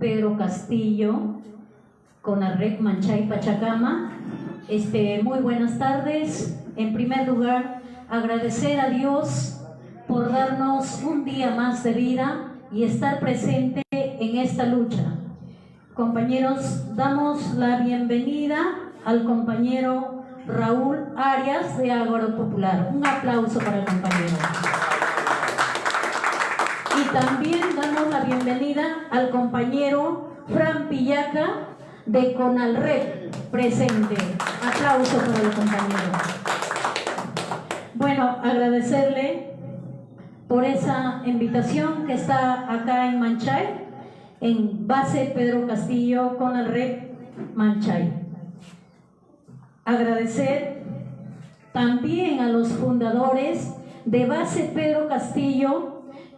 Pedro Castillo, CONALREC Manchay Pachacama. Muy buenas tardes. En primer lugar, agradecer a Dios por darnos un día más de vida y estar presente en esta lucha. Compañeros, damos la bienvenida al compañero Raúl Arias de Ágora Popular. Un aplauso para el compañero. Y también damos la bienvenida al compañero Fran Pillaca de CONALREC, presente. Aplauso para el compañero. Bueno, agradecerle por esa invitación que está acá en Manchay, en base Pedro Castillo, CONALREC Manchay. Agradecer también a los fundadores de base Pedro Castillo,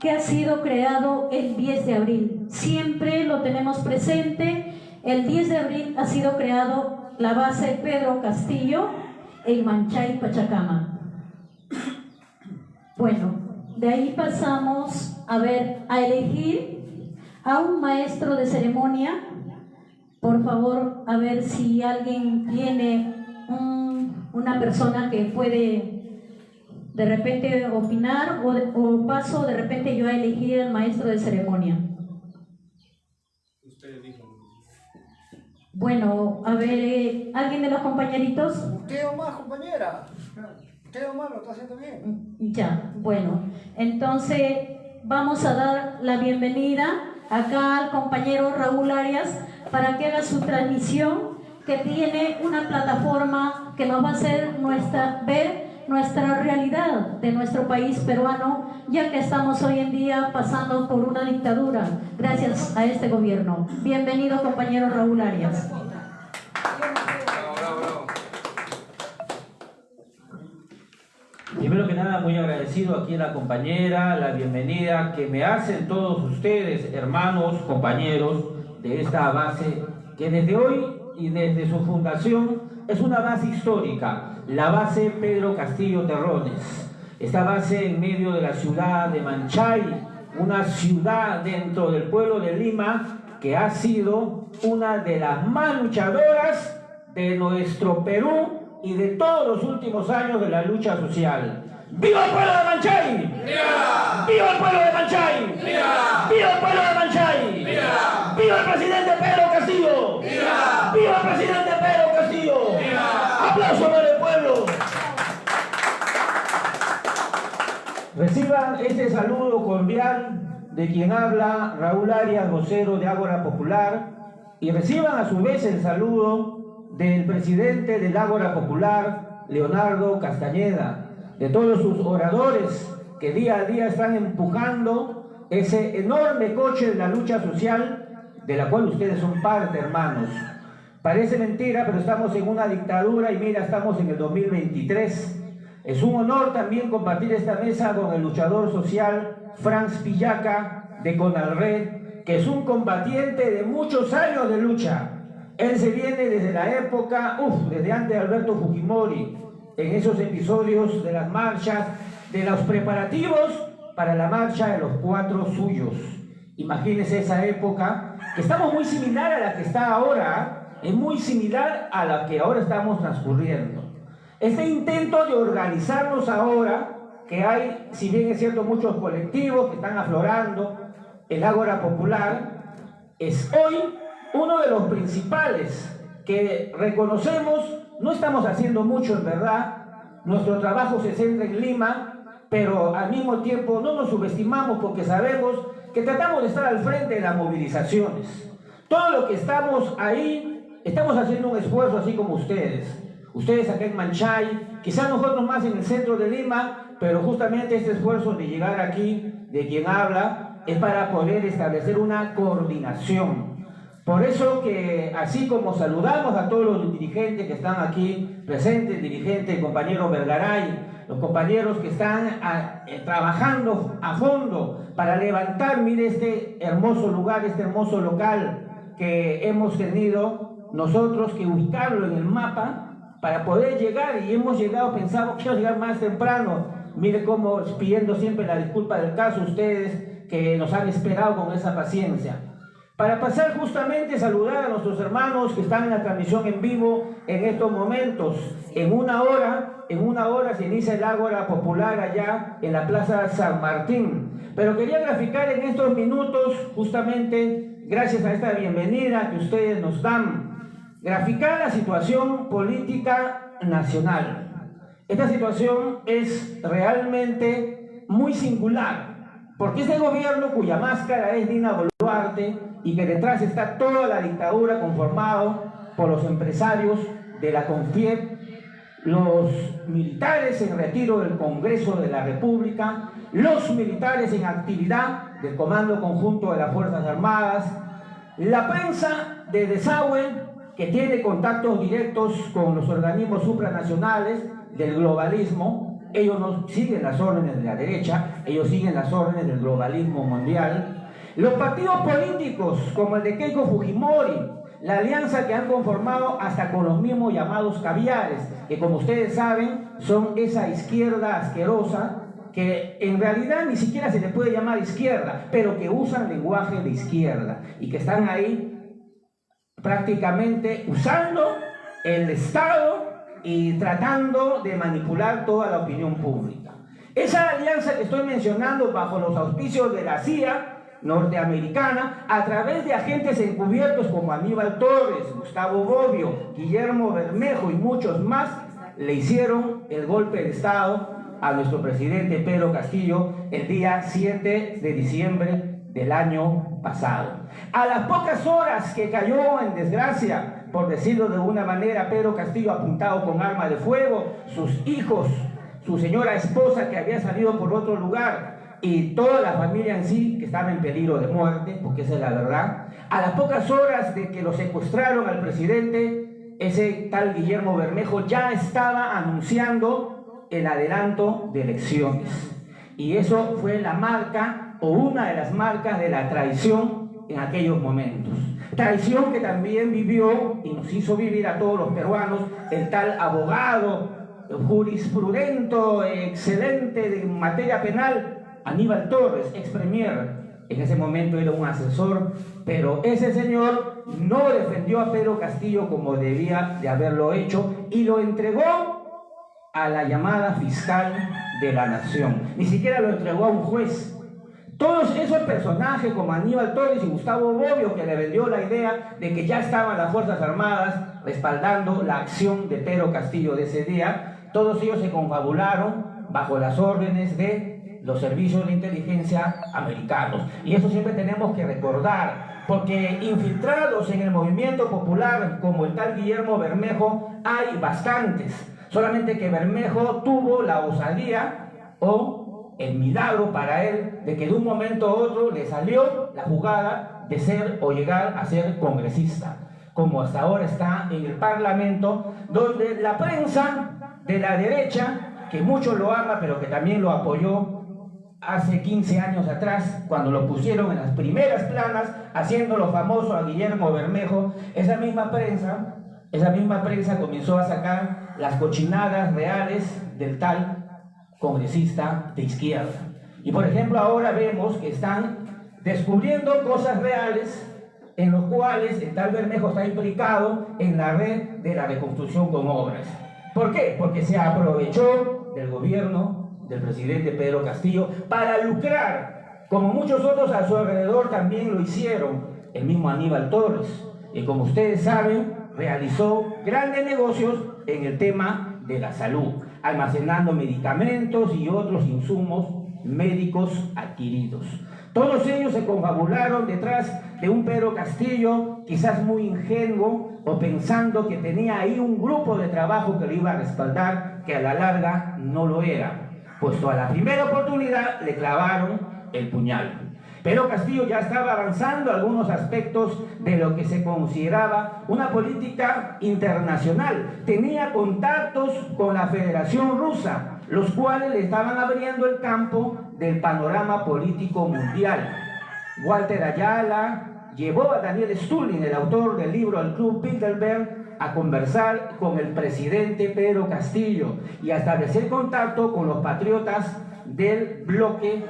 que ha sido creado el 10 de abril. Siempre lo tenemos presente. El 10 de abril ha sido creado la base Pedro Castillo en Manchay Pachacama. Bueno, de ahí pasamos a elegir a un maestro de ceremonia. Por favor, a ver si alguien tiene una persona que puede de repente opinar o paso de repente yo a elegir al maestro de ceremonia. Usted dijo. Bueno, a ver, ¿alguien de los compañeritos? Usted o más, compañera. Usted o más lo está haciendo bien. Ya, bueno. Entonces vamos a dar la bienvenida acá al compañero Raúl Arias para que haga su transmisión, que tiene una plataforma que nos va a hacer ver nuestra realidad de nuestro país peruano, ya que estamos hoy en día pasando por una dictadura gracias a este gobierno. Bienvenido, compañero Raúl Arias. Primero que nada, muy agradecido aquí a la compañera, la bienvenida que me hacen todos ustedes, hermanos, compañeros de esta base, que desde hoy y desde su fundación es una base histórica, la base Pedro Castillo Terrones. Esta base en medio de la ciudad de Manchay, una ciudad dentro del pueblo de Lima que ha sido una de las más luchadoras de nuestro Perú y de todos los últimos años de la lucha social. ¡Viva el pueblo de Manchay! ¡Viva! ¡Viva el pueblo de Manchay! ¡Viva! ¡Viva el pueblo de Manchay! ¡Viva! ¡Viva el presidente Pedro Castillo! ¡Viva! ¡Viva el presidente Pedro Castillo! ¡Viva! ¡Aplauso para el pueblo! Reciban este saludo cordial de quien habla, Raúl Arias, vocero de Ágora Popular, y reciban a su vez el saludo del presidente del Ágora Popular, Leonardo Castañeda, de todos sus oradores que día a día están empujando ese enorme coche de la lucha social de la cual ustedes son parte, hermanos. Parece mentira, pero estamos en una dictadura y mira, estamos en el 2023. Es un honor también compartir esta mesa con el luchador social Franz Pillaca de CONALREC, que es un combatiente de muchos años de lucha. Él se viene desde la época, desde antes de Alberto Fujimori, en esos episodios de las marchas, de los preparativos para la marcha de los 4 suyos. Imagínense esa época, que estamos muy similar a la que está ahora, es muy similar a la que ahora estamos transcurriendo. Este intento de organizarnos ahora, que hay, si bien es cierto, muchos colectivos que están aflorando, el Ágora Popular, es hoy uno de los principales que reconocemos. No estamos haciendo mucho en verdad, nuestro trabajo se centra en Lima, pero al mismo tiempo no nos subestimamos porque sabemos que tratamos de estar al frente de las movilizaciones. Todo lo que estamos ahí, estamos haciendo un esfuerzo así como ustedes. Ustedes acá en Manchay, quizás nosotros más en el centro de Lima, pero justamente este esfuerzo de llegar aquí, de quien habla, es para poder establecer una coordinación. Por eso que así como saludamos a todos los dirigentes que están aquí presentes, el dirigente, el compañero Vergaray, los compañeros que están trabajando a fondo para levantar, mire, este hermoso lugar, este hermoso local que hemos tenido nosotros que ubicarlo en el mapa para poder llegar, y hemos llegado, pensamos que íbamos a llegar más temprano. Mire cómo, pidiendo siempre la disculpa del caso, ustedes que nos han esperado con esa paciencia. para pasar justamente a saludar a nuestros hermanos que están en la transmisión en vivo en estos momentos. En una hora se inicia el Ágora Popular allá en la Plaza San Martín. Pero quería graficar en estos minutos, justamente gracias a esta bienvenida que ustedes nos dan, graficar la situación política nacional. Esta situación es realmente muy singular, porque este gobierno cuya máscara es Dina Boluarte y que detrás está toda la dictadura conformado por los empresarios de la CONFIEP, los militares en retiro del Congreso de la República, los militares en actividad del Comando Conjunto de las Fuerzas Armadas, la prensa de desagüe que tiene contactos directos con los organismos supranacionales del globalismo. Ellos no siguen las órdenes de la derecha, ellos siguen las órdenes del globalismo mundial. Los partidos políticos como el de Keiko Fujimori, la alianza que han conformado hasta con los mismos llamados caviares, que como ustedes saben son esa izquierda asquerosa que en realidad ni siquiera se le puede llamar izquierda, pero que usan lenguaje de izquierda y que están ahí prácticamente usando el Estado y tratando de manipular toda la opinión pública. Esa alianza que estoy mencionando bajo los auspicios de la CIA norteamericana, a través de agentes encubiertos como Aníbal Torres, Gustavo Bobbio, Guillermo Bermejo y muchos más, le hicieron el golpe de Estado a nuestro presidente Pedro Castillo el día 7 de diciembre del año pasado. A las pocas horas que cayó en desgracia, por decirlo de una manera, Pedro Castillo apuntado con arma de fuego, sus hijos, su señora esposa que había salido por otro lugar, y toda la familia en sí que estaba en peligro de muerte, porque esa es la verdad. A las pocas horas de que lo secuestraron al presidente, ese tal Guillermo Bermejo ya estaba anunciando el adelanto de elecciones. Y eso fue la marca, o una de las marcas de la traición en aquellos momentos. Traición que también vivió y nos hizo vivir a todos los peruanos el tal abogado, jurisprudento, excelente de materia penal, Aníbal Torres, ex premier. En ese momento era un asesor, pero ese señor no defendió a Pedro Castillo como debía de haberlo hecho y lo entregó a la llamada fiscal de la nación. Ni siquiera lo entregó a un juez. Todos esos personajes como Aníbal Torres y Gustavo Bobbio, que le vendió la idea de que ya estaban las Fuerzas Armadas respaldando la acción de Pedro Castillo de ese día, todos ellos se confabularon bajo las órdenes de los servicios de inteligencia americanos. Y eso siempre tenemos que recordar, porque infiltrados en el movimiento popular como el tal Guillermo Bermejo hay bastantes, solamente que Bermejo tuvo la osadía o el milagro para él de que de un momento a otro le salió la jugada de ser o llegar a ser congresista, como hasta ahora está en el Parlamento, donde la prensa de la derecha, que mucho lo ama pero que también lo apoyó hace 15 años atrás, cuando lo pusieron en las primeras planas, haciéndolo famoso a Guillermo Bermejo, esa misma prensa comenzó a sacar las cochinadas reales del tal congresista de izquierda. Y por ejemplo ahora vemos que están descubriendo cosas reales en los cuales el tal Bermejo está implicado en la red de la reconstrucción con obras. ¿Por qué? Porque se aprovechó del gobierno del presidente Pedro Castillo para lucrar, como muchos otros a su alrededor también lo hicieron. El mismo Aníbal Torres, que como ustedes saben, realizó grandes negocios en el tema de la salud, almacenando medicamentos y otros insumos médicos adquiridos. Todos ellos se confabularon detrás de un Pedro Castillo quizás muy ingenuo o pensando que tenía ahí un grupo de trabajo que lo iba a respaldar, que a la larga no lo era, puesto a la primera oportunidad le clavaron el puñal. Pedro Castillo ya estaba avanzando algunos aspectos de lo que se consideraba una política internacional. Tenía contactos con la Federación Rusa, los cuales le estaban abriendo el campo del panorama político mundial. Walter Ayala llevó a Daniel Stulin, el autor del libro El Club Bilderberg, a conversar con el presidente Pedro Castillo y a establecer contacto con los patriotas del bloque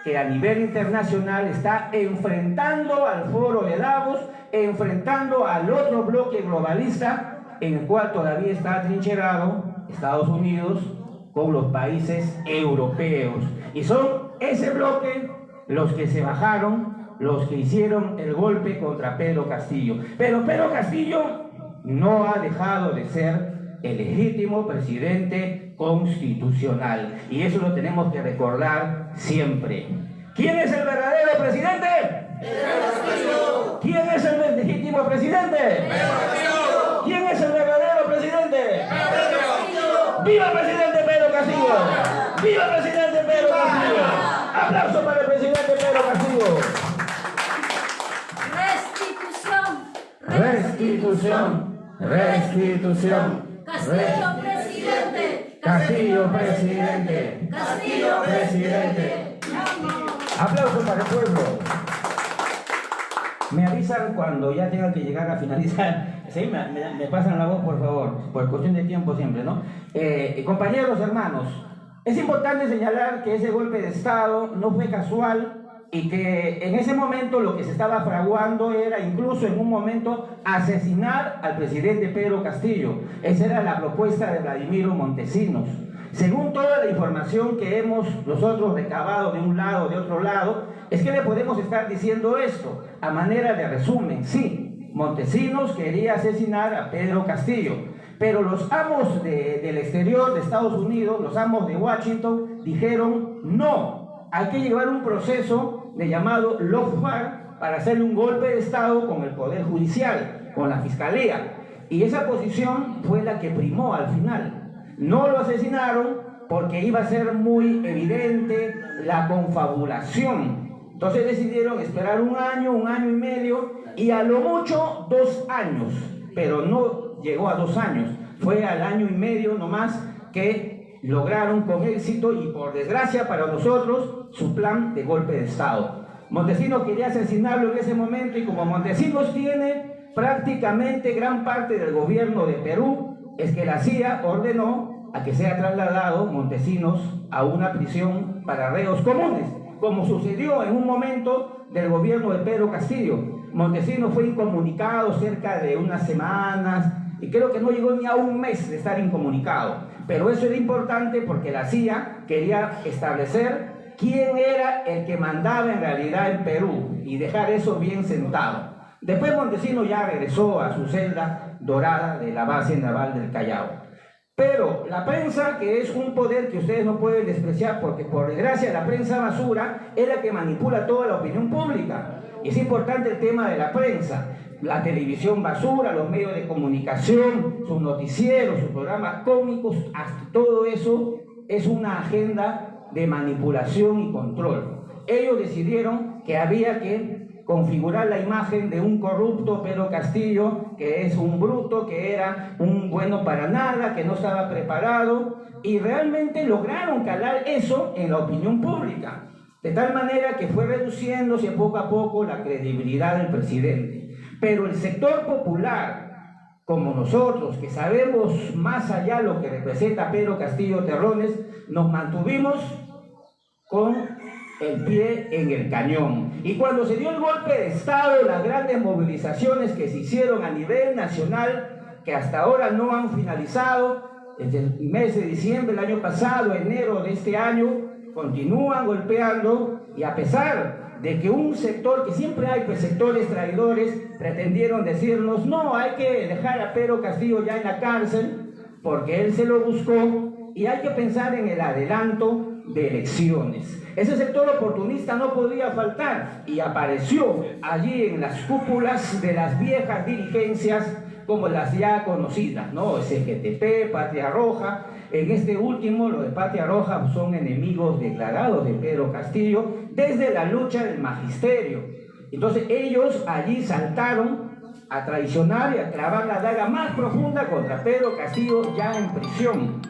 que a nivel internacional está enfrentando al Foro de Davos, enfrentando al otro bloque globalista en el cual todavía está atrincherado Estados Unidos con los países europeos. Y son ese bloque los que se bajaron, los que hicieron el golpe contra Pedro Castillo. Pero Pedro Castillo no ha dejado de ser el legítimo presidente constitucional. Y eso lo tenemos que recordar siempre. ¿Quién es el verdadero presidente? ¿Quién es el legítimo presidente? ¿Quién es el verdadero presidente? ¡Viva el presidente Pedro Castillo! ¡Viva el presidente Pedro Castillo! ¡Aplauso para el presidente Pedro Castillo! Restitución. Restitución. Castillo presidente. Castillo presidente. Castillo Presidente. ¡Aplauso para el pueblo! Me avisan cuando ya tenga que llegar a finalizar. Sí, me pasan la voz, por favor, por cuestión de tiempo siempre, ¿no? Compañeros, hermanos, es importante señalar que ese golpe de Estado no fue casual y que en ese momento lo que se estaba fraguando era incluso en un momento asesinar al presidente Pedro Castillo. Esa era la propuesta de Vladimiro Montesinos. Según toda la información que hemos nosotros recabado de un lado, de otro lado, es que le podemos estar diciendo esto a manera de resumen. Sí, Montesinos quería asesinar a Pedro Castillo, pero los amos del exterior de Estados Unidos, los amos de Washington, dijeron no, hay que llevar un proceso de llamado lawfare para hacerle un golpe de Estado con el Poder Judicial, con la Fiscalía. Y esa posición fue la que primó al final. No lo asesinaron porque iba a ser muy evidente la confabulación. Entonces decidieron esperar un año y medio y a lo mucho 2 años, pero no llegó a 2 años, fue al año y medio nomás que lograron con éxito y por desgracia para nosotros su plan de golpe de Estado. Montesinos quería asesinarlo en ese momento y como Montesinos tiene prácticamente gran parte del gobierno de Perú, es que la CIA ordenó a que sea trasladado Montesinos a una prisión para reos comunes, como sucedió en un momento del gobierno de Pedro Castillo. Montesinos fue incomunicado cerca de unas semanas y creo que no llegó ni a un mes de estar incomunicado. Pero eso era importante porque la CIA quería establecer quién era el que mandaba en realidad en Perú y dejar eso bien sentado. Después Montesinos ya regresó a su celda dorada de la base naval del Callao. Pero la prensa, que es un poder que ustedes no pueden despreciar porque por desgracia la prensa basura es la que manipula toda la opinión pública. Y es importante el tema de la prensa. La televisión basura, los medios de comunicación, sus noticieros, sus programas cómicos, hasta todo eso es una agenda de manipulación y control. Ellos decidieron que había que configurar la imagen de un corrupto Pedro Castillo, que es un bruto, que era un bueno para nada, que no estaba preparado, y realmente lograron calar eso en la opinión pública, de tal manera que fue reduciéndose poco a poco la credibilidad del presidente. Pero el sector popular, como nosotros, que sabemos más allá lo que representa Pedro Castillo Terrones, nos mantuvimos con el pie en el cañón. Y cuando se dio el golpe de Estado, las grandes movilizaciones que se hicieron a nivel nacional, que hasta ahora no han finalizado, desde el mes de diciembre del año pasado, enero de este año, continúan golpeando, y a pesar de que un sector, que siempre hay pues, sectores traidores, pretendieron decirnos, no, hay que dejar a Pedro Castillo ya en la cárcel, porque él se lo buscó, y hay que pensar en el adelanto de elecciones. Ese sector oportunista no podía faltar y apareció allí en las cúpulas de las viejas dirigencias como las ya conocidas, ¿no? CGTP, Patria Roja. En este último, los de Patria Roja son enemigos declarados de Pedro Castillo desde la lucha del magisterio. Entonces ellos allí saltaron a traicionar y a clavar la daga más profunda contra Pedro Castillo ya en prisión.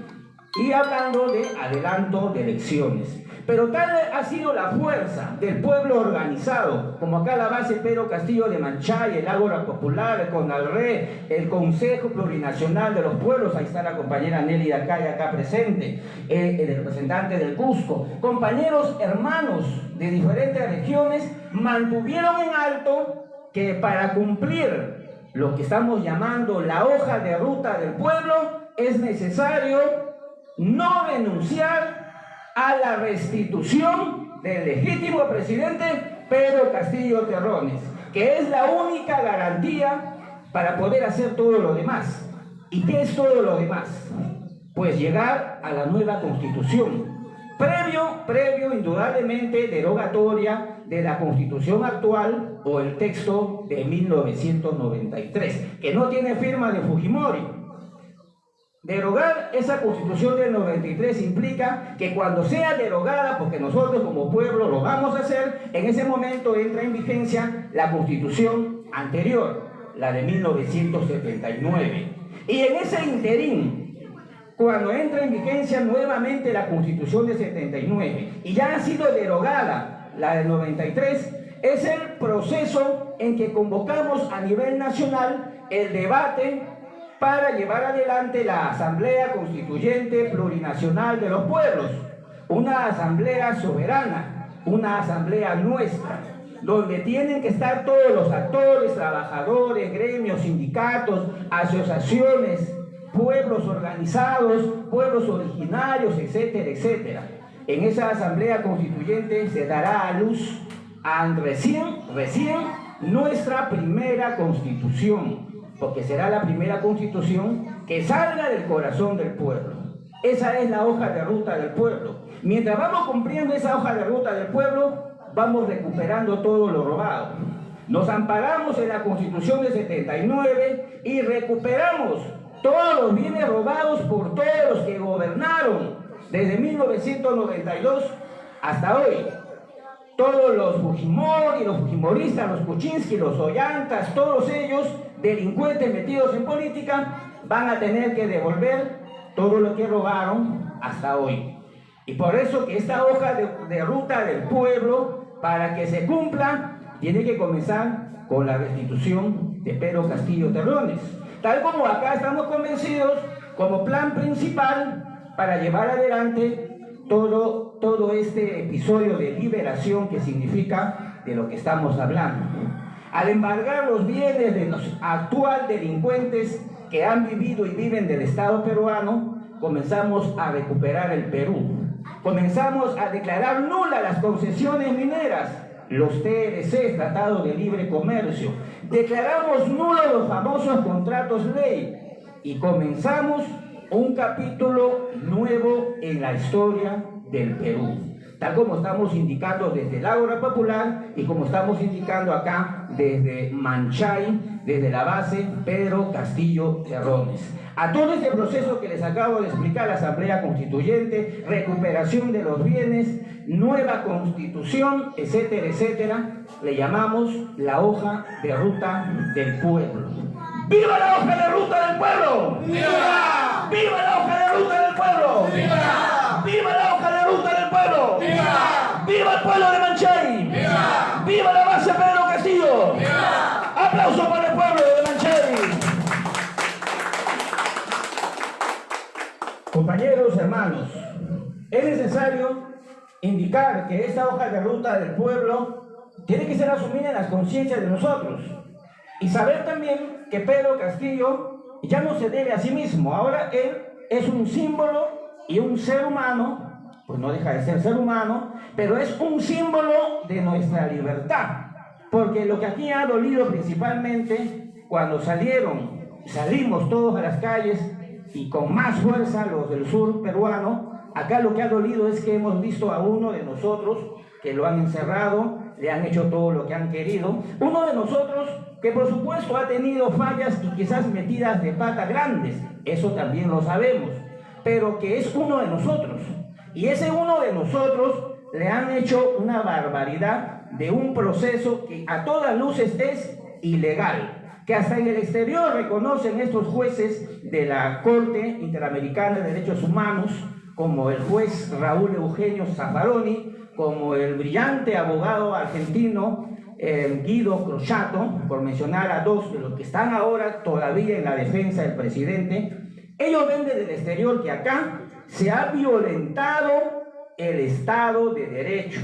Y hablando de adelanto de elecciones. Pero tal ha sido la fuerza del pueblo organizado, como acá la base Pedro Castillo de Manchay, el Ágora Popular, el CONALRE, el Consejo Plurinacional de los Pueblos, ahí está la compañera Nelly Dacay acá presente, el representante del Cusco, compañeros hermanos de diferentes regiones, mantuvieron en alto que para cumplir lo que estamos llamando la hoja de ruta del pueblo, es necesario no renunciar a la restitución del legítimo presidente Pedro Castillo Terrones, que es la única garantía para poder hacer todo lo demás. ¿Y qué es todo lo demás? Pues llegar a la nueva constitución, previo indudablemente derogatoria de la constitución actual o el texto de 1993, que no tiene firma de Fujimori. Derogar esa constitución del 93 implica que cuando sea derogada, porque nosotros como pueblo lo vamos a hacer, en ese momento entra en vigencia la constitución anterior, la de 1979. Y en ese interín, cuando entra en vigencia nuevamente la constitución de 79 y ya ha sido derogada la del 93, es el proceso en que convocamos a nivel nacional el debate para llevar adelante la Asamblea Constituyente Plurinacional de los Pueblos, una asamblea soberana, una asamblea nuestra, donde tienen que estar todos los actores, trabajadores, gremios, sindicatos, asociaciones, pueblos organizados, pueblos originarios, etcétera, etcétera. En esa asamblea constituyente se dará a luz recién nuestra primera constitución, porque será la primera constitución que salga del corazón del pueblo. Esa es la hoja de ruta del pueblo. Mientras vamos cumpliendo esa hoja de ruta del pueblo, vamos recuperando todo lo robado. Nos amparamos en la constitución de 79 y recuperamos todos los bienes robados por todos los que gobernaron desde 1992 hasta hoy. Todos los Fujimori, los Fujimoristas, los Kuczynski, los Ollantas, todos ellos, delincuentes metidos en política, van a tener que devolver todo lo que robaron hasta hoy. Y por eso que esta hoja de ruta del pueblo, para que se cumpla, tiene que comenzar con la restitución de Pedro Castillo Terrones. Tal como acá estamos convencidos, como plan principal para llevar adelante todo este episodio de liberación que significa de lo que estamos hablando. Al embargar los bienes de los actuales delincuentes que han vivido y viven del Estado peruano, comenzamos a recuperar el Perú. Comenzamos a declarar nulas las concesiones mineras, los TLC, Tratados de Libre Comercio. Declaramos nulos los famosos contratos ley y comenzamos un capítulo nuevo en la historia del Perú, tal como estamos indicando desde el Ágora Popular y como estamos indicando acá desde Manchay, desde la base Pedro Castillo Terrones. A todo este proceso que les acabo de explicar, la Asamblea Constituyente, recuperación de los bienes, nueva constitución, etcétera, etcétera, le llamamos la hoja de ruta del pueblo. ¡Viva la hoja de ruta del pueblo! ¡Viva! ¡Viva la hoja de ruta del pueblo! ¡Viva! ¡Viva la hoja de ruta del pueblo! ¡Viva! ¡Viva el pueblo de Manchay! ¡Viva! ¡Viva la base Pedro Castillo! ¡Viva! ¡Aplauso para el pueblo de Manchay! Compañeros, hermanos, es necesario indicar que esta hoja de ruta del pueblo tiene que ser asumida en las conciencias de nosotros y saber también que Pedro Castillo ya no se debe a sí mismo. Ahora él es un símbolo y un ser humano, pues no deja de ser ser humano, pero es un símbolo de nuestra libertad, porque lo que aquí ha dolido principalmente cuando salimos todos a las calles y con más fuerza los del sur peruano, acá lo que ha dolido es que hemos visto a uno de nosotros que lo han encerrado, le han hecho todo lo que han querido, uno de nosotros que por supuesto ha tenido fallas y quizás metidas de pata grandes, eso también lo sabemos, pero que es uno de nosotros, y ese uno de nosotros le han hecho una barbaridad de un proceso que a todas luces es ilegal, que hasta en el exterior reconocen estos jueces de la Corte Interamericana de Derechos Humanos como el juez Raúl Eugenio Zaffaroni, como el brillante abogado argentino Guido Crochato, por mencionar a dos de los que están ahora todavía en la defensa del presidente. Ellos ven desde el exterior que acá se ha violentado el Estado de Derecho.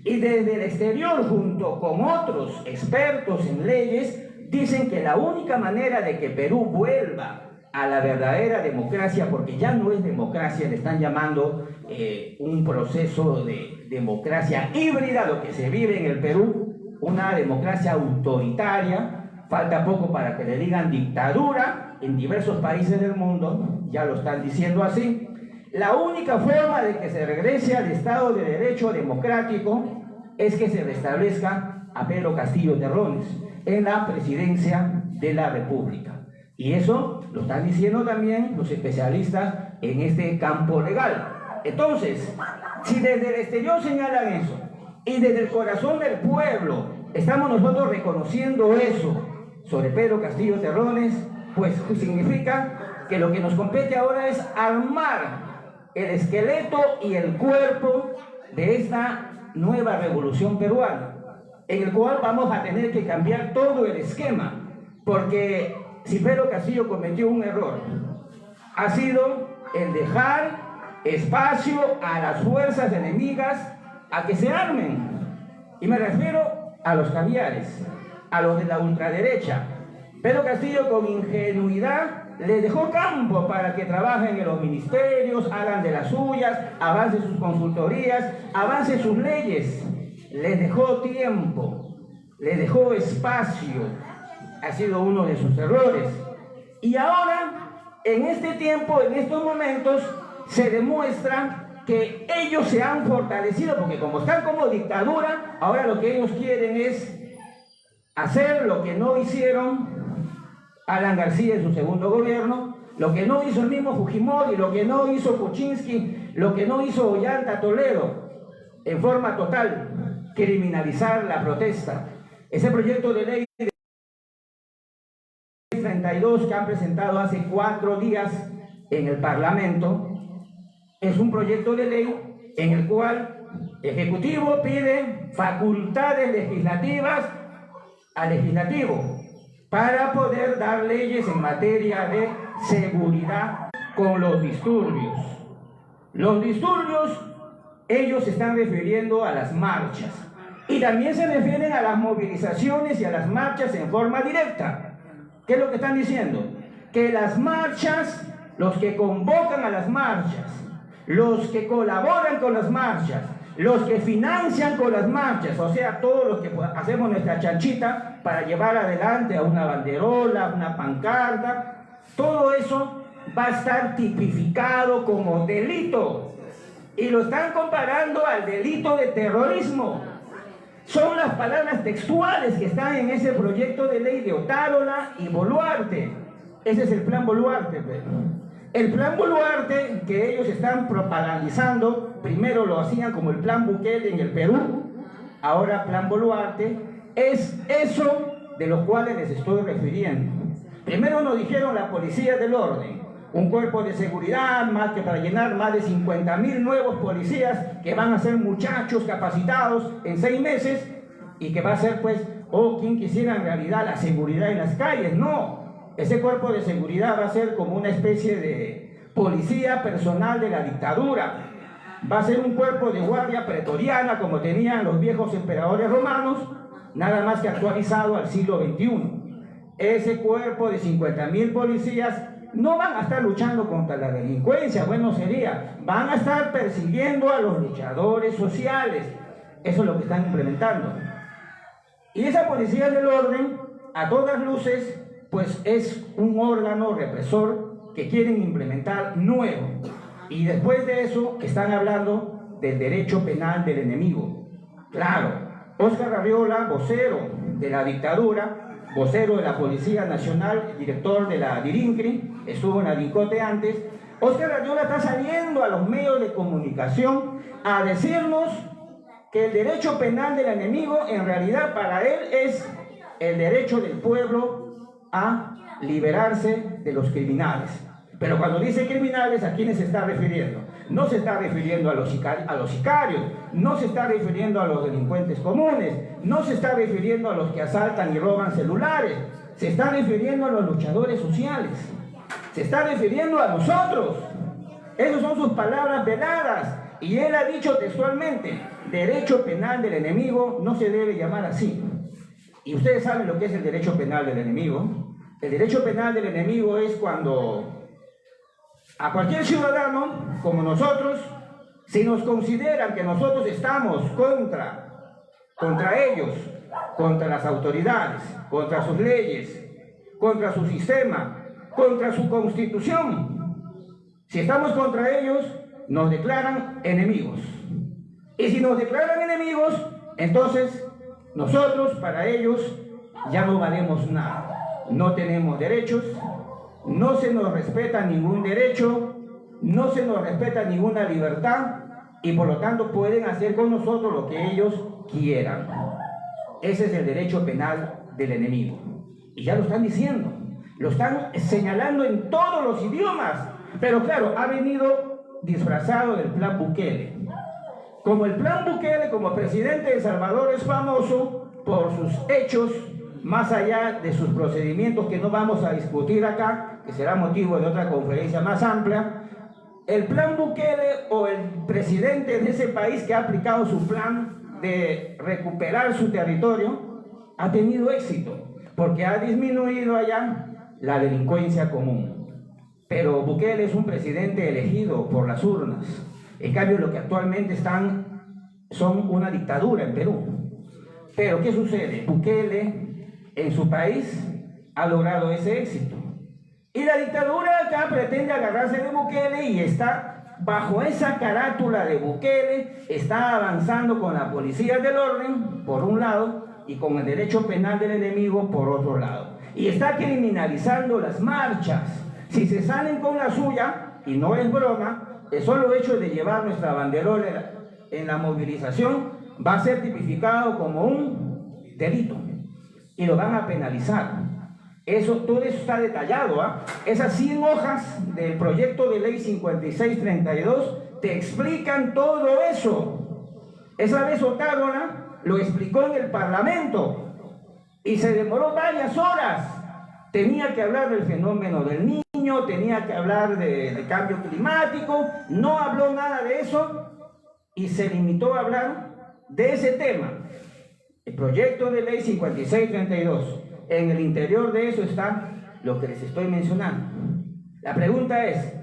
Y desde el exterior, junto con otros expertos en leyes, dicen que la única manera de que Perú vuelva a la verdadera democracia, porque ya no es democracia, le están llamando un proceso de democracia híbrida, lo que se vive en el Perú, una democracia autoritaria, falta poco para que le digan dictadura en diversos países del mundo, ya lo están diciendo así. La única forma de que se regrese al Estado de Derecho democrático es que se restablezca a Pedro Castillo Terrones en la presidencia de la República. Y eso lo están diciendo también los especialistas en este campo legal. Entonces, si desde el exterior señalan eso y desde el corazón del pueblo estamos nosotros reconociendo eso sobre Pedro Castillo Terrones, pues significa que lo que nos compete ahora es armar el esqueleto y el cuerpo de esta nueva revolución peruana, en el cual vamos a tener que cambiar todo el esquema, porque si Pedro Castillo cometió un error, ha sido el dejar espacio a las fuerzas enemigas a que se armen. Y me refiero a los caviares, a los de la ultraderecha. Pedro Castillo con ingenuidad le dejó campo para que trabajen en los ministerios, hagan de las suyas, avancen sus consultorías, avancen sus leyes. Les dejó tiempo, le dejó espacio. Ha sido uno de sus errores. Y ahora, en este tiempo, en estos momentos, se demuestra que ellos se han fortalecido, porque como están como dictadura, ahora lo que ellos quieren es hacer lo que no hicieron Alan García en su segundo gobierno, lo que no hizo el mismo Fujimori, lo que no hizo Kuczynski, lo que no hizo Ollanta Toledo, en forma total, criminalizar la protesta. Ese proyecto de ley 32 que han presentado hace 4 días en el Parlamento es un proyecto de ley en el cual el Ejecutivo pide facultades legislativas al Legislativo para poder dar leyes en materia de seguridad con los disturbios. Los disturbios, ellos se están refiriendo a las marchas y también se refieren a las movilizaciones y a las marchas en forma directa. ¿Qué es lo que están diciendo? Que las marchas, los que convocan a las marchas, los que colaboran con las marchas, los que financian con las marchas, o sea, todos los que hacemos nuestra chanchita para llevar adelante a una banderola, una pancarta, todo eso va a estar tipificado como delito y lo están comparando al delito de terrorismo. Son las palabras textuales que están en ese proyecto de ley de Otárola y Boluarte. Ese es el plan Boluarte. El plan Boluarte que ellos están propagandizando, primero lo hacían como el plan Bukele en el Perú, ahora plan Boluarte, es eso de los cuales les estoy refiriendo. Primero nos dijeron la policía del orden, un cuerpo de seguridad más que para llenar más de 50.000 nuevos policías que van a ser muchachos capacitados en 6 meses y que va a ser pues, quien quisiera en realidad la seguridad en las calles. No, ese cuerpo de seguridad va a ser como una especie de policía personal de la dictadura. Va a ser un cuerpo de guardia pretoriana como tenían los viejos emperadores romanos, nada más que actualizado al siglo XXI. Ese cuerpo de 50.000 policías no van a estar luchando contra la delincuencia, bueno sería, van a estar persiguiendo a los luchadores sociales. Eso es lo que están implementando. Y esa policía del orden, a todas luces, pues es un órgano represor que quieren implementar nuevo. Y después de eso están hablando del derecho penal del enemigo. Claro, Óscar Arriola, vocero de la dictadura, vocero de la Policía Nacional, director de la DIRINCRI, estuvo en la DINCOTE antes. Óscar Arriola está saliendo a los medios de comunicación a decirnos que el derecho penal del enemigo en realidad para él es el derecho del pueblo a liberarse de los criminales. Pero cuando dice criminales, ¿a quiénes se está refiriendo? no se está refiriendo a los sicarios, no se está refiriendo a los delincuentes comunes, no se está refiriendo a los que asaltan y roban celulares, se está refiriendo a los luchadores sociales, se está refiriendo a nosotros. Esas son sus palabras veladas. Y él ha dicho textualmente, derecho penal del enemigo no se debe llamar así. Y ustedes saben lo que es el derecho penal del enemigo. El derecho penal del enemigo es cuando a cualquier ciudadano, como nosotros, si nos consideran que nosotros estamos contra ellos, contra las autoridades, contra sus leyes, contra su sistema, contra su constitución, si estamos contra ellos, nos declaran enemigos. Y si nos declaran enemigos, entonces nosotros para ellos ya no valemos nada. No tenemos derechos, no se nos respeta ningún derecho, no se nos respeta ninguna libertad y por lo tanto pueden hacer con nosotros lo que ellos quieran. Ese es el derecho penal del enemigo. Y ya lo están diciendo, lo están señalando en todos los idiomas. Pero claro, ha venido disfrazado del plan Bukele. Como el plan Bukele, como presidente de El Salvador, es famoso por sus hechos, más allá de sus procedimientos que no vamos a discutir acá, que será motivo de otra conferencia más amplia. El plan Bukele o el presidente de ese país que ha aplicado su plan de recuperar su territorio ha tenido éxito, porque ha disminuido allá la delincuencia común. Pero Bukele es un presidente elegido por las urnas. En cambio, lo que actualmente son una dictadura en Perú. Pero, ¿qué sucede? Bukele, en su país, ha logrado ese éxito. Y la dictadura acá pretende agarrarse de Bukele y está bajo esa carátula de Bukele, está avanzando con la policía del orden, por un lado, y con el derecho penal del enemigo, por otro lado. Y está criminalizando las marchas. Si se salen con la suya, y no es broma, el solo hecho de llevar nuestra banderola en la movilización va a ser tipificado como un delito y lo van a penalizar. Todo eso está detallado, ¿ah? Esas 100 hojas del proyecto de ley 5632 te explican todo eso. Esa vez Otárola lo explicó en el Parlamento y se demoró varias horas. Tenía que hablar del fenómeno del niño, tenía que hablar de cambio climático, no habló nada de eso y se limitó a hablar de ese tema. El proyecto de ley 5632. En el interior de eso está lo que les estoy mencionando. La pregunta es,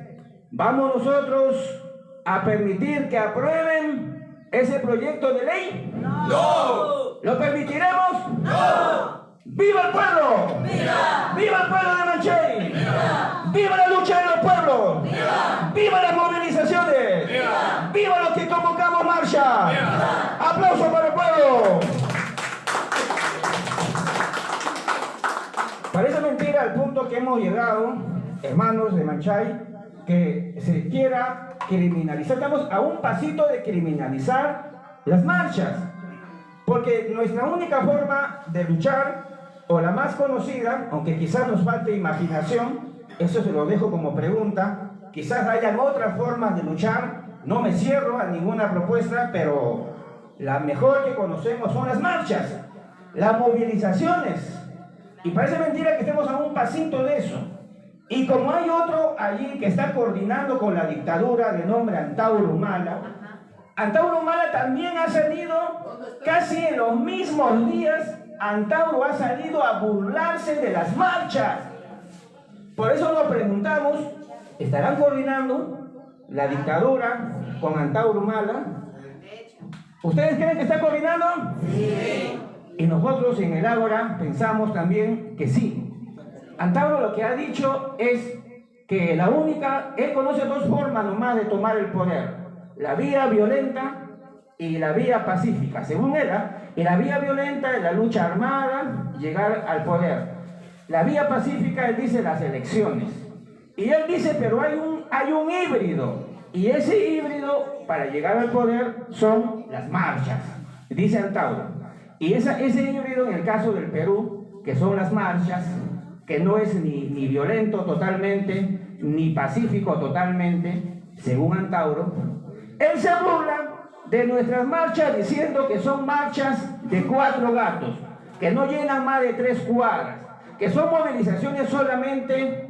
¿vamos nosotros a permitir que aprueben ese proyecto de ley? ¡No! ¿Lo permitiremos? ¡No! ¡Viva el pueblo! ¡Viva! ¡Viva el pueblo de Manchay! ¡Viva! ¡Viva la lucha de los pueblos! ¡Viva! ¡Viva las movilizaciones! ¡Viva! ¡Viva los que convocamos marcha! ¡Viva! ¡Aplausos para el pueblo! Parece mentira al punto que hemos llegado, hermanos de Manchay, que se quiera criminalizar. Estamos a un pasito de criminalizar las marchas. Porque nuestra única forma de luchar, o la más conocida, aunque quizás nos falte imaginación, eso se lo dejo como pregunta, quizás hayan otras formas de luchar, no me cierro a ninguna propuesta, pero la mejor que conocemos son las marchas, las movilizaciones. Y parece mentira que estemos a un pasito de eso. Y como hay otro allí que está coordinando con la dictadura de nombre Antauro Humala, Antauro Humala también ha salido casi en los mismos días. Antauro ha salido a burlarse de las marchas. Por eso nos preguntamos, ¿estarán coordinando la dictadura con Antauro Humala? ¿Ustedes creen que está coordinando? Sí. Y nosotros en el Ágora pensamos también que sí. Antauro lo que ha dicho es que él conoce dos formas nomás de tomar el poder: la vía violenta y la vía pacífica, según él. Y la vía violenta es la lucha armada, llegar al poder. La vía pacífica, él dice, las elecciones. Y él dice, pero hay un híbrido. Y ese híbrido, para llegar al poder, son las marchas, dice Antauro. Y ese híbrido, en el caso del Perú, que son las marchas, que no es ni violento totalmente, ni pacífico totalmente, según Antauro, él se burla de nuestras marchas diciendo que son marchas de 4 gatos, que no llenan más de 3 cuadras, que son movilizaciones solamente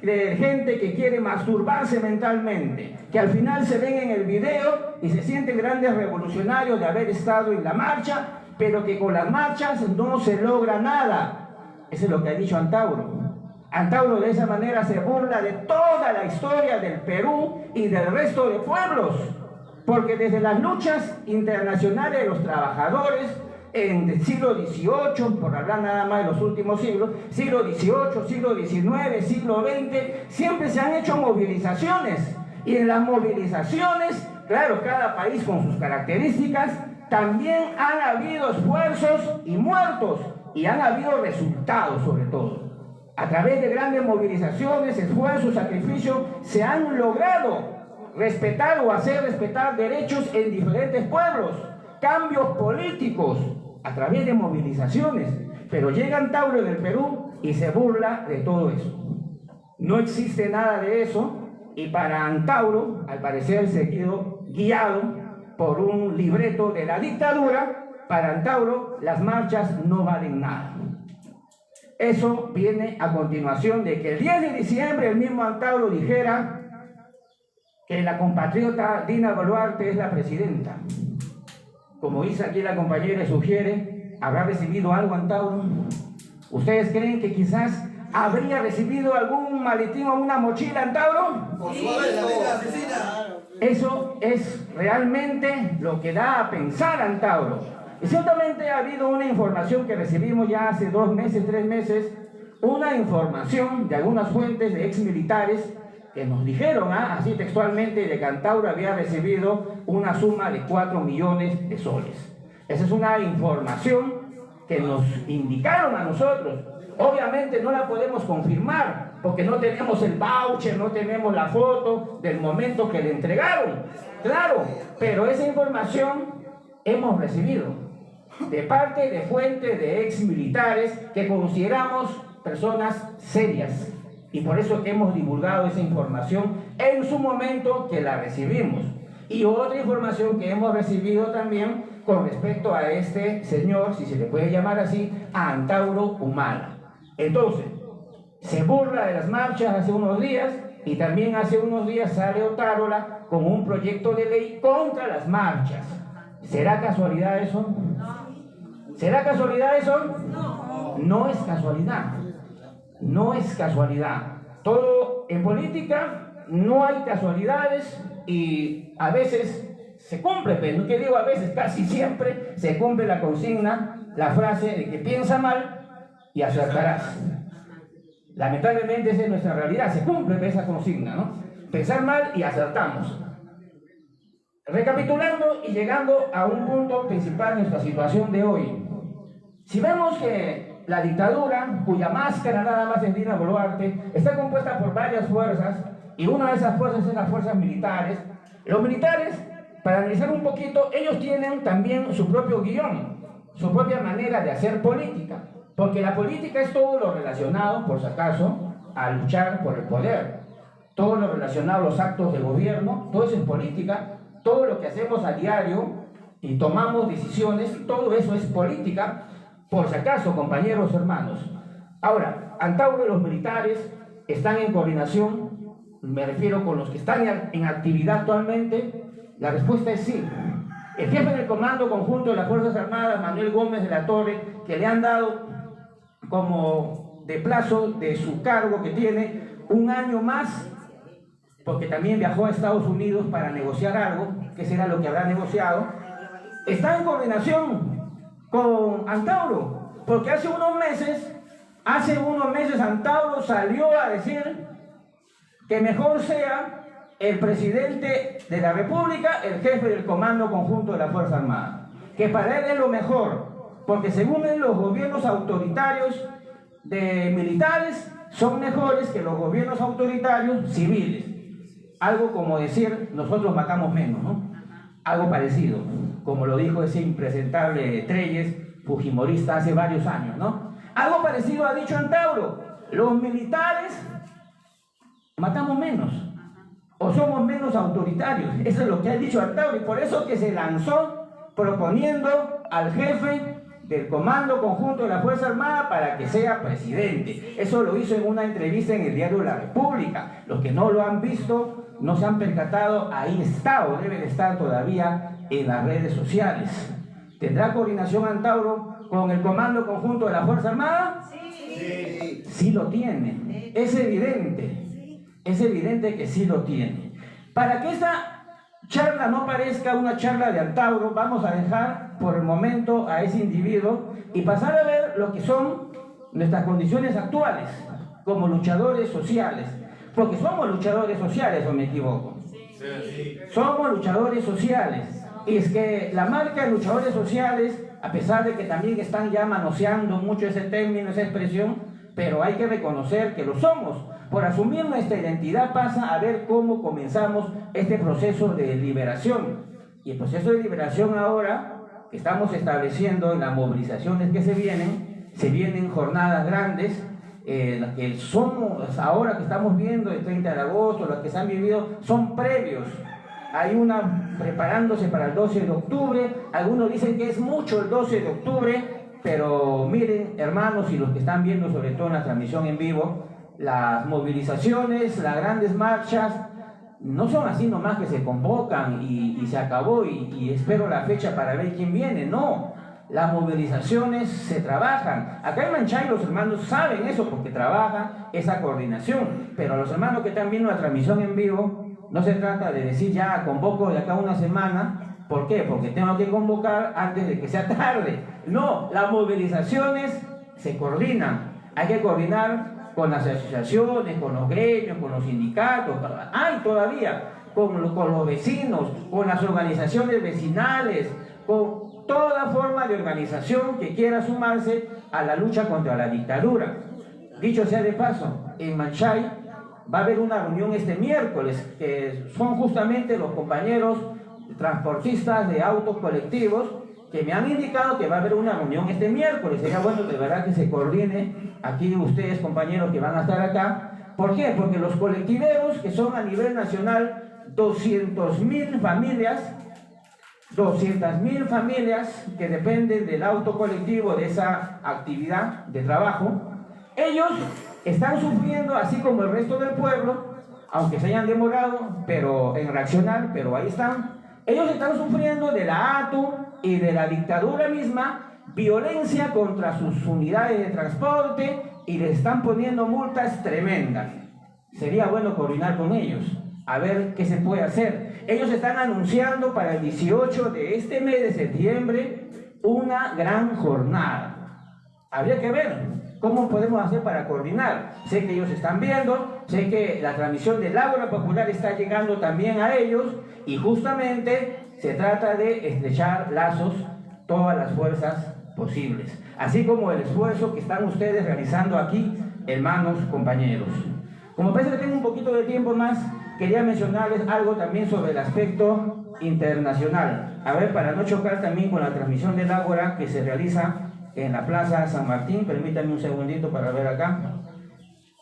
de gente que quiere masturbarse mentalmente, que al final se ven en el video y se sienten grandes revolucionarios de haber estado en la marcha, pero que con las marchas no se logra nada. Eso es lo que ha dicho Antauro. Antauro de esa manera se burla de toda la historia del Perú y del resto de pueblos, porque desde las luchas internacionales de los trabajadores en el siglo XVIII, por hablar nada más de los últimos siglos, siglo XVIII, siglo XIX, siglo XX, siempre se han hecho movilizaciones. Y en las movilizaciones, claro, cada país con sus características, también han habido esfuerzos y muertos, y han habido resultados sobre todo. A través de grandes movilizaciones, esfuerzos, sacrificios, se han logrado respetar o hacer respetar derechos en diferentes pueblos, cambios políticos, a través de movilizaciones, pero llega Antauro en el Perú y se burla de todo eso. No existe nada de eso, y para Antauro, al parecer seguido guiado por un libreto de la dictadura, para Antauro las marchas no valen nada. Eso viene a continuación de que el 10 de diciembre el mismo Antauro dijera que la compatriota Dina Boluarte es la presidenta. Como dice aquí la compañera y sugiere, ¿habrá recibido algo Antauro? ¿Ustedes creen que quizás habría recibido algún maletín o una mochila Antauro? Por su haber, la asesina. Eso es realmente lo que da a pensar Antauro. Y ciertamente ha habido una información que recibimos ya hace 2 meses, 3 meses, una información de algunas fuentes de ex militares que nos dijeron, así textualmente, de que Antauro había recibido una suma de 4 millones de soles. Esa es una información que nos indicaron a nosotros. Obviamente no la podemos confirmar, porque no tenemos el voucher, no tenemos la foto del momento que le entregaron. Claro, pero esa información hemos recibido de parte de fuentes de ex militares que consideramos personas serias. Y por eso hemos divulgado esa información en su momento que la recibimos. Y otra información que hemos recibido también con respecto a este señor, si se le puede llamar así, a Antauro Humala. Entonces, se burla de las marchas hace unos días, y también hace unos días sale Otárola con un proyecto de ley contra las marchas. ¿Será casualidad eso? ¿Será casualidad eso? No es casualidad. No es casualidad. Todo en política no hay casualidades, y a veces se cumple, pero que digo a veces, casi siempre se cumple la consigna, la frase de que piensa mal y acertarás. Lamentablemente esa es nuestra realidad, se cumple esa consigna, ¿no? Pensar mal y acertamos. Recapitulando y llegando a un punto principal de nuestra situación de hoy. Si vemos que la dictadura, cuya máscara nada más es Dina Boluarte, está compuesta por varias fuerzas, y una de esas fuerzas es las fuerzas militares. Los militares, para analizar un poquito, ellos tienen también su propio guión, su propia manera de hacer política, porque la política es todo lo relacionado, por si acaso, a luchar por el poder, todo lo relacionado a los actos de gobierno, todo eso es política, todo lo que hacemos a diario y tomamos decisiones, todo eso es política. Por si acaso, compañeros, hermanos. Ahora, Antauro y los militares están en coordinación, me refiero con los que están en actividad actualmente. La respuesta es sí. El jefe del Comando Conjunto de las Fuerzas Armadas, Manuel Gómez de la Torre, que le han dado como de plazo de su cargo que tiene 1 año más, porque también viajó a Estados Unidos para negociar algo, que será lo que habrá negociado, está en coordinación con Antauro, porque hace unos meses Antauro salió a decir que mejor sea el presidente de la República el jefe del Comando Conjunto de la Fuerza Armada, que para él es lo mejor, porque según él los gobiernos autoritarios de militares son mejores que los gobiernos autoritarios civiles. Algo como decir, nosotros matamos menos, ¿no? Algo parecido, como lo dijo ese impresentable Treyes, fujimorista, hace varios años, ¿no? Algo parecido ha dicho Antauro. Los militares matamos menos. o somos menos autoritarios. Eso es lo que ha dicho Antauro, y por eso que se lanzó proponiendo al jefe del Comando Conjunto de la Fuerza Armada para que sea presidente. Eso lo hizo en una entrevista en el diario La República. Los que no lo han visto, no se han percatado, ahí está o debe de estar todavía en las redes sociales. ¿Tendrá coordinación Antauro con el Comando Conjunto de la Fuerza Armada? Sí. Sí lo tiene. Es evidente que sí lo tiene. Para que esta charla no parezca una charla de Antauro, vamos a dejar por el momento a ese individuo y pasar a ver lo que son nuestras condiciones actuales como luchadores sociales. Porque somos luchadores sociales, ¿o me equivoco? Sí. Somos luchadores sociales. Y es que la marca de luchadores sociales, a pesar de que también están ya manoseando mucho ese término, esa expresión, pero hay que reconocer que lo somos. Por asumir nuestra identidad pasa a ver cómo comenzamos este proceso de liberación. Y el proceso de liberación ahora, que estamos estableciendo en las movilizaciones que se vienen jornadas grandes, las que somos ahora que estamos viendo el 30 de agosto, las que se han vivido, son previos. Hay una preparándose para el 12 de octubre, algunos dicen que es mucho el 12 de octubre, pero miren, hermanos, y los que están viendo sobre todo en la transmisión en vivo, las movilizaciones, las grandes marchas, no son así nomás que se convocan y se acabó y espero la fecha para ver quién viene, no. Las movilizaciones se trabajan. Acá en Manchay los hermanos saben eso porque trabajan esa coordinación, pero a los hermanos que están viendo la transmisión en vivo, no se trata de decir ya convoco de acá a una semana. ¿Por qué? Porque tengo que convocar antes de que sea tarde. No, las movilizaciones se coordinan. Hay que coordinar con las asociaciones, con los gremios, con los sindicatos. Hay todavía con los vecinos, con las organizaciones vecinales, con toda forma de organización que quiera sumarse a la lucha contra la dictadura. Dicho sea de paso, en Manchay va a haber una reunión este miércoles, que son justamente los compañeros transportistas de autos colectivos que me han indicado que va a haber una reunión este miércoles. Sería bueno de verdad que se coordine aquí ustedes, compañeros que van a estar acá. ¿Por qué? Porque los colectiveros, que son a nivel nacional 200.000 familias que dependen del auto colectivo, de esa actividad de trabajo, ellos están sufriendo, así como el resto del pueblo, aunque se hayan demorado en reaccionar, pero ahí están. Ellos están sufriendo de la ATU y de la dictadura misma, violencia contra sus unidades de transporte, y les están poniendo multas tremendas. Sería bueno coordinar con ellos, a ver qué se puede hacer. Ellos están anunciando para el 18 de este mes de septiembre una gran jornada. Habría que ver cómo podemos hacer para coordinar. Sé que ellos están viendo, sé que la transmisión del Ágora Popular está llegando también a ellos, y justamente se trata de estrechar lazos todas las fuerzas posibles, así como el esfuerzo que están ustedes realizando aquí, hermanos, compañeros. Como parece que tengo un poquito de tiempo más, quería mencionarles algo también sobre el aspecto internacional. A ver, para no chocar también con la transmisión del Ágora que se realiza en la Plaza San Martín. Permítanme un segundito para ver acá.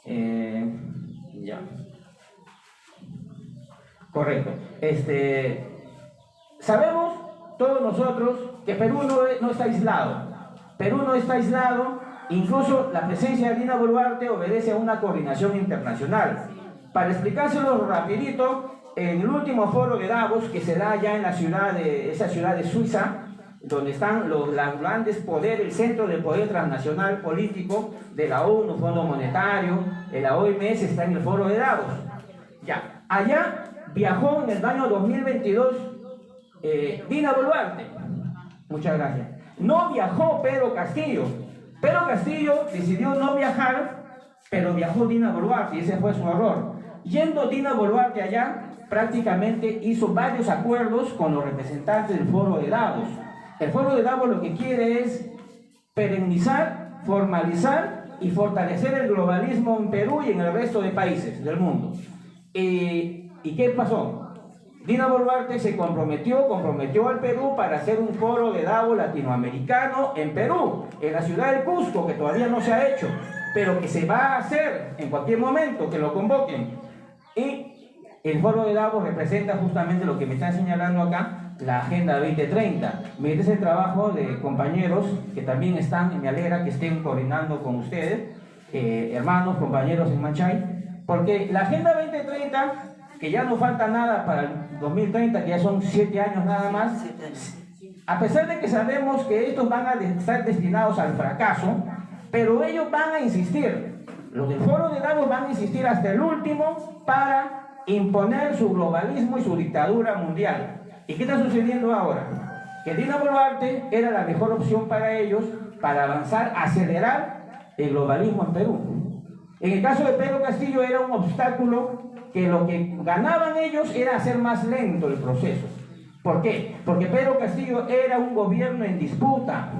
Ya. Correcto. Sabemos todos nosotros que Perú no está aislado. Perú no está aislado. Incluso la presencia de Dina Boluarte obedece a una coordinación internacional. Para explicárselo rapidito, en el último foro de Davos, que se da ya en esa ciudad de Suiza, donde están los grandes poderes, el centro del poder transnacional político de la ONU, Fondo Monetario, la OMS, está en el foro de Davos. Ya, allá viajó en el año 2022 Dina Boluarte. Muchas gracias. No viajó Pedro Castillo. Pedro Castillo decidió no viajar, pero viajó Dina Boluarte, y ese fue su error. Yendo Dina Boluarte allá, prácticamente hizo varios acuerdos con los representantes del foro de Davos. El foro de Davos lo que quiere es perennizar, formalizar y fortalecer el globalismo en Perú y en el resto de países del mundo. ¿Y qué pasó? Dina Boluarte se comprometió al Perú para hacer un foro de Davos latinoamericano en Perú, en la ciudad de Cusco, que todavía no se ha hecho, pero que se va a hacer en cualquier momento que lo convoquen. Y El Foro de Davos representa justamente lo que me están señalando acá, la Agenda 2030. Mediante ese trabajo de compañeros que también están, y me alegra que estén coordinando con ustedes, hermanos, compañeros en Manchay, porque la Agenda 2030, que ya no falta nada para el 2030, que ya son 7 años nada más, a pesar de que sabemos que estos van a estar destinados al fracaso, pero ellos van a insistir, los del Foro de Davos van a insistir hasta el último para imponer su globalismo y su dictadura mundial. ¿Y qué está sucediendo ahora? Que Dina Boluarte era la mejor opción para ellos para avanzar, acelerar el globalismo en Perú. En el caso de Pedro Castillo era un obstáculo que lo que ganaban ellos era hacer más lento el proceso. ¿Por qué? Porque Pedro Castillo era un gobierno en disputa.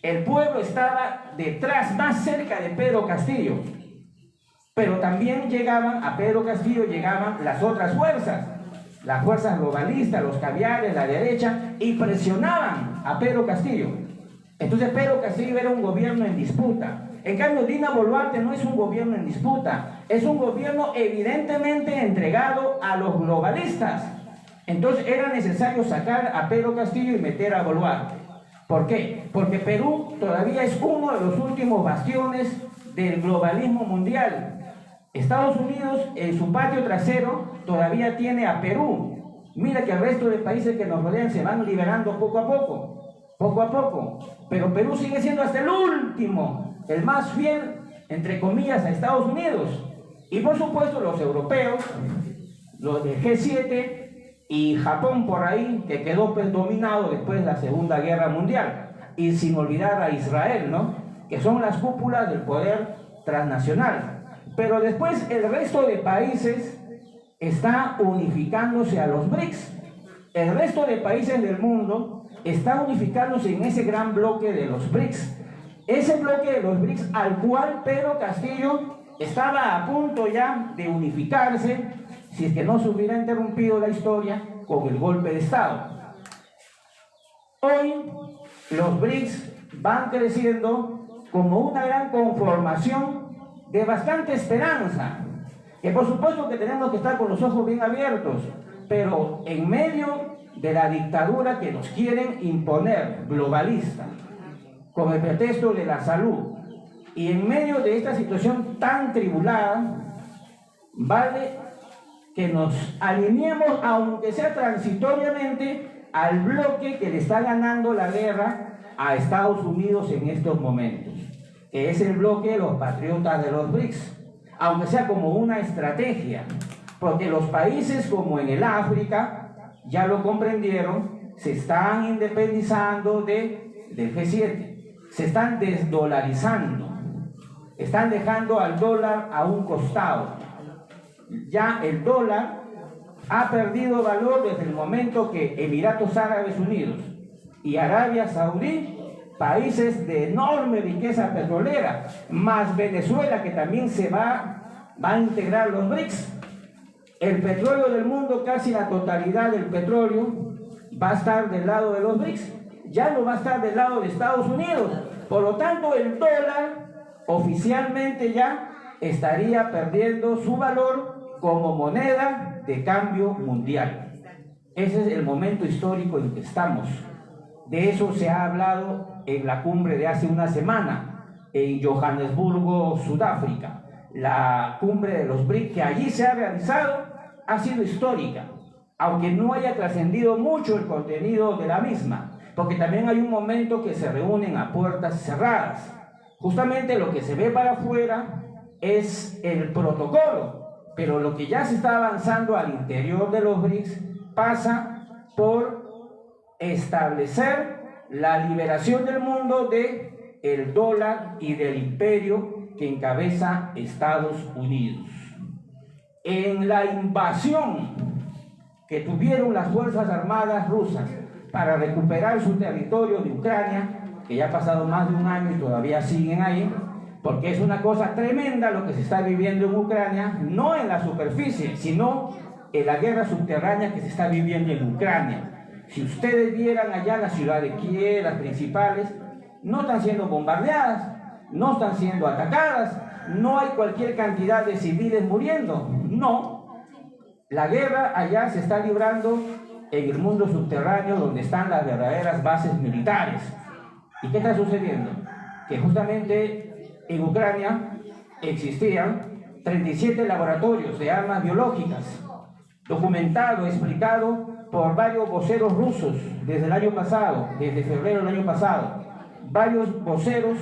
El pueblo estaba detrás, más cerca de Pedro Castillo. Pero también a Pedro Castillo llegaban las otras fuerzas, las fuerzas globalistas, los caviares, la derecha, y presionaban a Pedro Castillo. Entonces Pedro Castillo era un gobierno en disputa. En cambio, Dina Boluarte no es un gobierno en disputa, es un gobierno evidentemente entregado a los globalistas. Entonces era necesario sacar a Pedro Castillo y meter a Boluarte. ¿Por qué? Porque Perú todavía es uno de los últimos bastiones del globalismo mundial. Estados Unidos, en su patio trasero, todavía tiene a Perú. Mira que el resto de países que nos rodean se van liberando poco a poco. Pero Perú sigue siendo hasta el último, el más fiel, entre comillas, a Estados Unidos. Y por supuesto los europeos, los del G7 y Japón por ahí, que quedó pues dominado después de la Segunda Guerra Mundial. Y sin olvidar a Israel, ¿no? Que son las cúpulas del poder transnacional. Pero después el resto de países está unificándose a los BRICS. El resto de países del mundo está unificándose en ese gran bloque de los BRICS. Ese bloque de los BRICS al cual Pedro Castillo estaba a punto ya de unificarse, si es que no se hubiera interrumpido la historia con el golpe de Estado. Hoy los BRICS van creciendo como una gran conformación de bastante esperanza, que por supuesto que tenemos que estar con los ojos bien abiertos, pero en medio de la dictadura que nos quieren imponer, globalista, con el pretexto de la salud, y en medio de esta situación tan tribulada, vale que nos alineemos, aunque sea transitoriamente, al bloque que le está ganando la guerra a Estados Unidos en estos momentos, que es el bloque de los patriotas de los BRICS, aunque sea como una estrategia, porque los países como en el África, ya lo comprendieron, se están independizando del G7, se están desdolarizando, están dejando al dólar a un costado. Ya el dólar ha perdido valor desde el momento que Emiratos Árabes Unidos y Arabia Saudí, países de enorme riqueza petrolera, más Venezuela, que también se va a integrar los BRICS. El petróleo del mundo, casi la totalidad del petróleo, va a estar del lado de los BRICS, ya no va a estar del lado de Estados Unidos. Por lo tanto, el dólar oficialmente ya estaría perdiendo su valor como moneda de cambio mundial. Ese es el momento histórico en que estamos. De eso se ha hablado en la cumbre de hace una semana en Johannesburgo, Sudáfrica. La cumbre de los BRICS que allí se ha realizado ha sido histórica, aunque no haya trascendido mucho el contenido de la misma, porque también hay un momento que se reúnen a puertas cerradas. Justamente lo que se ve para afuera es el protocolo, pero lo que ya se está avanzando al interior de los BRICS pasa por establecer la liberación del mundo del dólar y del imperio que encabeza Estados Unidos. En la invasión que tuvieron las Fuerzas Armadas rusas para recuperar su territorio de Ucrania, que ya ha pasado más de un año y todavía siguen ahí, porque es una cosa tremenda lo que se está viviendo en Ucrania, no en la superficie, sino en la guerra subterránea que se está viviendo en Ucrania. Si ustedes vieran allá la ciudad de Kiev, las principales, no están siendo bombardeadas, no están siendo atacadas, no hay cualquier cantidad de civiles muriendo, no. La guerra allá se está librando en el mundo subterráneo, donde están las verdaderas bases militares. ¿Y qué está sucediendo? Que justamente en Ucrania existían 37 laboratorios de armas biológicas, documentado, explicado por varios voceros rusos desde el año pasado, desde febrero del año pasado. Varios voceros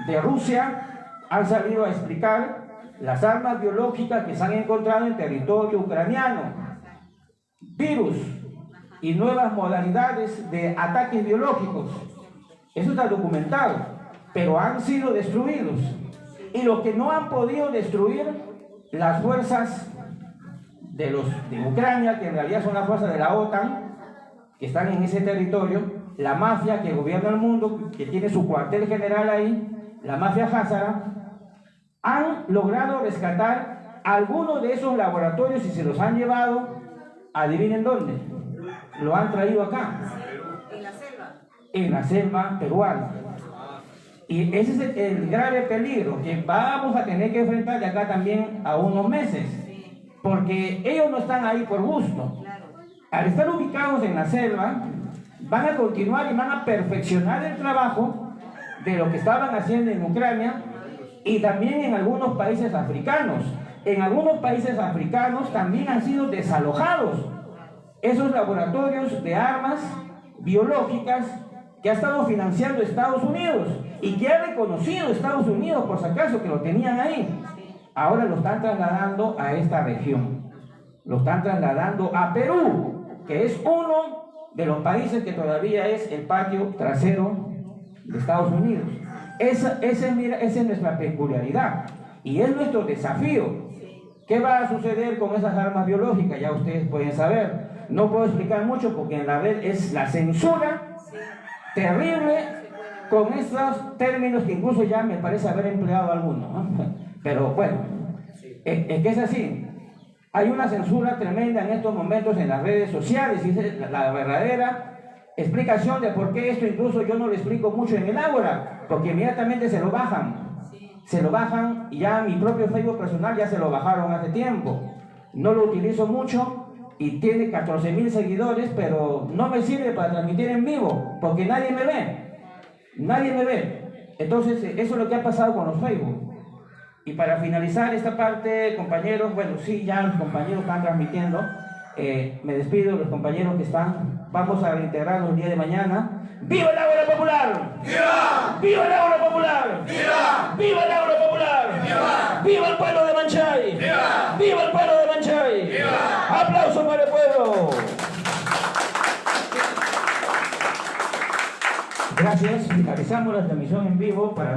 de Rusia han salido a explicar las armas biológicas que se han encontrado en territorio ucraniano, virus y nuevas modalidades de ataques biológicos. Eso está documentado, pero han sido destruidos. Y lo que no han podido destruir las fuerzas de Ucrania, que en realidad son las fuerzas de la OTAN, que están en ese territorio, la mafia que gobierna el mundo, que tiene su cuartel general ahí, la mafia házara, han logrado rescatar algunos de esos laboratorios y se los han llevado, adivinen dónde, lo han traído acá. En la selva. En la selva peruana. Y ese es el grave peligro que vamos a tener que enfrentar de acá también a unos meses, porque ellos no están ahí por gusto. Al estar ubicados en la selva, van a continuar y van a perfeccionar el trabajo de lo que estaban haciendo en Ucrania y también en algunos países africanos. En algunos países africanos también han sido desalojados esos laboratorios de armas biológicas que ha estado financiando Estados Unidos y que ha reconocido Estados Unidos, por si acaso, que lo tenían ahí. Ahora lo están trasladando a esta región. Lo están trasladando a Perú, que es uno de los países que todavía es el patio trasero de Estados Unidos. Esa es nuestra peculiaridad y es nuestro desafío. ¿Qué va a suceder con esas armas biológicas? Ya ustedes pueden saber. No puedo explicar mucho porque en la red es la censura terrible con estos términos que incluso ya me parece haber empleado alguno, ¿no? Pero bueno, es que es así. Hay una censura tremenda en estos momentos en las redes sociales y es la verdadera explicación de por qué esto incluso yo no lo explico mucho en el Ágora, porque inmediatamente se lo bajan. Se lo bajan y ya mi propio Facebook personal ya se lo bajaron hace tiempo. No lo utilizo mucho y tiene 14,000 seguidores, pero no me sirve para transmitir en vivo, porque nadie me ve. Nadie me ve. Entonces, eso es lo que ha pasado con los Facebook. Y para finalizar esta parte, compañeros, bueno, sí, ya los compañeros están transmitiendo. Me despido de los compañeros que están. Vamos a reintegrarnos el día de mañana. ¡Viva el Ágora Popular! ¡Viva! ¡Viva el Ágora Popular! ¡Viva! ¡Viva el Ágora Popular! ¡Viva! ¡Viva el pueblo de Manchay! ¡Viva! ¡Viva el pueblo de Manchay! ¡Viva! ¡Aplausos para el pueblo! Gracias. Finalizamos la transmisión en vivo para